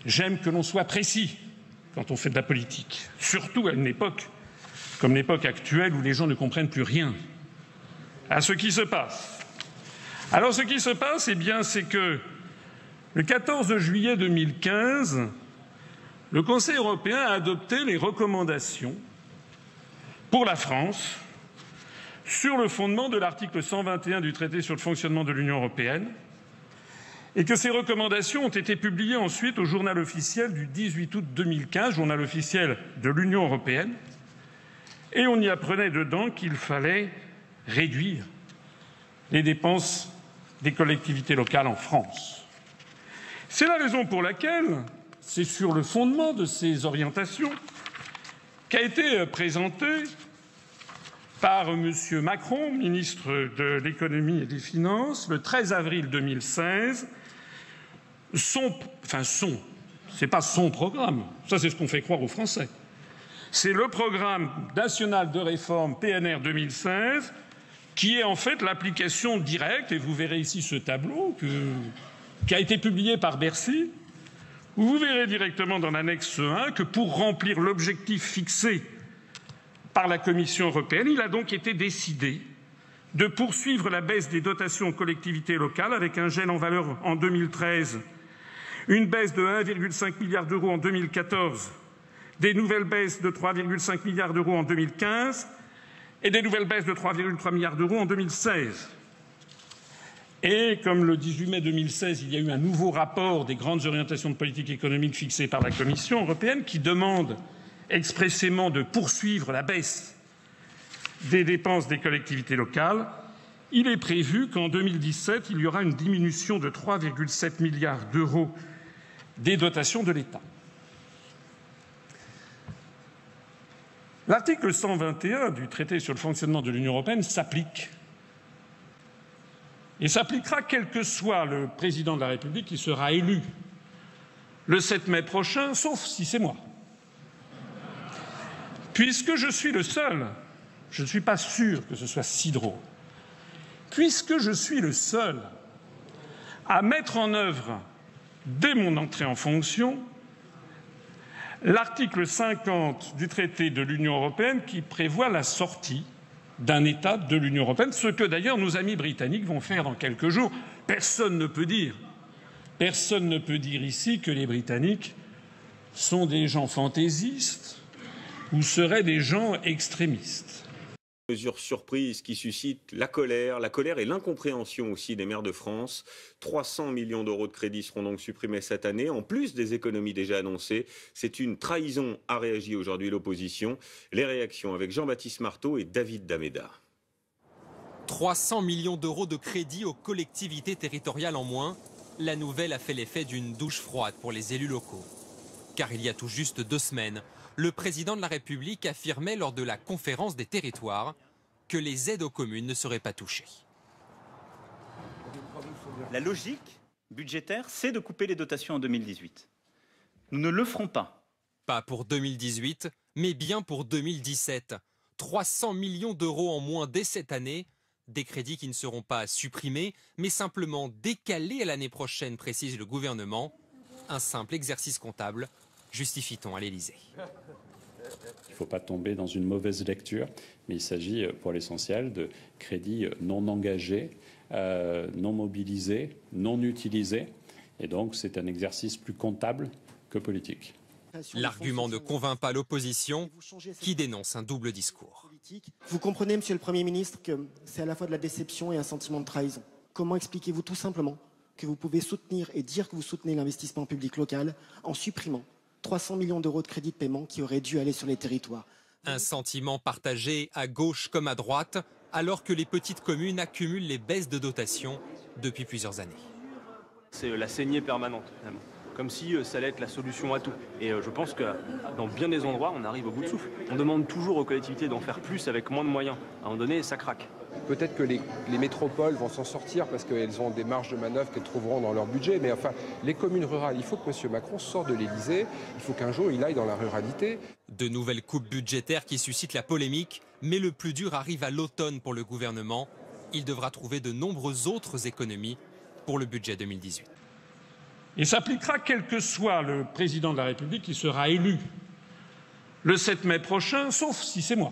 J'aime que l'on soit précis quand on fait de la politique, surtout à une époque comme l'époque actuelle où les gens ne comprennent plus rien à ce qui se passe. Alors ce qui se passe, eh bien, c'est que le 14 juillet 2015, le Conseil européen a adopté les recommandations pour la France sur le fondement de l'article 121 du traité sur le fonctionnement de l'Union européenne, et que ces recommandations ont été publiées ensuite au journal officiel du 18 août 2015, journal officiel de l'Union européenne, et on y apprenait dedans qu'il fallait réduire les dépenses des collectivités locales en France. C'est la raison pour laquelle c'est sur le fondement de ces orientations qu'a été présenté par M. Macron, ministre de l'économie et des finances, le 13 avril 2016, c'est pas son programme, ça c'est ce qu'on fait croire aux Français. C'est le programme national de réforme PNR 2016 qui est en fait l'application directe, et vous verrez ici ce tableau qui a été publié par Bercy, où vous verrez directement dans l'annexe 1 que pour remplir l'objectif fixé par la Commission européenne, il a donc été décidé de poursuivre la baisse des dotations aux collectivités locales avec un gel en valeur en 2013, une baisse de 1,5 milliard d'euros en 2014, des nouvelles baisses de 3,5 milliards d'euros en 2015 et des nouvelles baisses de 3,3 milliards d'euros en 2016. Et comme le 18 mai 2016, il y a eu un nouveau rapport des grandes orientations de politique économique fixées par la Commission européenne qui demande expressément de poursuivre la baisse des dépenses des collectivités locales, il est prévu qu'en 2017, il y aura une diminution de 3,7 milliards d'euros des dotations de l'État. L'article 121 du traité sur le fonctionnement de l'Union européenne s'applique. Et s'appliquera quel que soit le président de la République qui sera élu le 7 mai prochain, sauf si c'est moi. Puisque je suis le seul, je ne suis pas sûr que ce soit si drôle, puisque je suis le seul à mettre en œuvre, dès mon entrée en fonction, l'article 50 du traité de l'Union européenne qui prévoit la sortie d'un État de l'Union européenne, ce que d'ailleurs nos amis britanniques vont faire dans quelques jours. Personne ne peut dire ici que les Britanniques sont des gens fantaisistes ou seraient des gens extrémistes. Mesure surprise qui suscite la colère et l'incompréhension aussi des maires de France. 300 millions d'euros de crédits seront donc supprimés cette année, en plus des économies déjà annoncées. C'est une trahison, a réagi aujourd'hui l'opposition. Les réactions avec Jean-Baptiste Marteau et David Dameda. 300 millions d'euros de crédits aux collectivités territoriales en moins. La nouvelle a fait l'effet d'une douche froide pour les élus locaux. Car il y a tout juste 2 semaines, le président de la République affirmait lors de la conférence des territoires que les aides aux communes ne seraient pas touchées. La logique budgétaire, c'est de couper les dotations en 2018. Nous ne le ferons pas. Pas pour 2018, mais bien pour 2017. 300 millions d'euros en moins dès cette année. Des crédits qui ne seront pas supprimés, mais simplement décalés à l'année prochaine, précise le gouvernement. Un simple exercice comptable, justifie-t-on à l'Élysée. Il ne faut pas tomber dans une mauvaise lecture, mais il s'agit pour l'essentiel de crédits non engagés, non mobilisés, non utilisés. Et donc c'est un exercice plus comptable que politique. L'argument ne convainc pas l'opposition qui dénonce un double discours. Vous comprenez, Monsieur le Premier ministre, que c'est à la fois de la déception et un sentiment de trahison. Comment expliquez-vous tout simplement que vous pouvez soutenir et dire que vous soutenez l'investissement public local en supprimant 300 millions d'euros de crédits de paiement qui auraient dû aller sur les territoires? Un sentiment partagé à gauche comme à droite, alors que les petites communes accumulent les baisses de dotation depuis plusieurs années. C'est la saignée permanente, finalement. Comme si ça allait être la solution à tout. Et je pense que dans bien des endroits, on arrive au bout de souffle. On demande toujours aux collectivités d'en faire plus avec moins de moyens. À un moment donné, ça craque. Peut-être que les métropoles vont s'en sortir parce qu'elles ont des marges de manœuvre qu'elles trouveront dans leur budget. Mais enfin, les communes rurales, il faut que M. Macron sorte de l'Élysée. Il faut qu'un jour, il aille dans la ruralité. De nouvelles coupes budgétaires qui suscitent la polémique. Mais le plus dur arrive à l'automne pour le gouvernement. Il devra trouver de nombreuses autres économies pour le budget 2018. et s'appliquera quel que soit le président de la République qui sera élu le 7 mai prochain, sauf si c'est moi.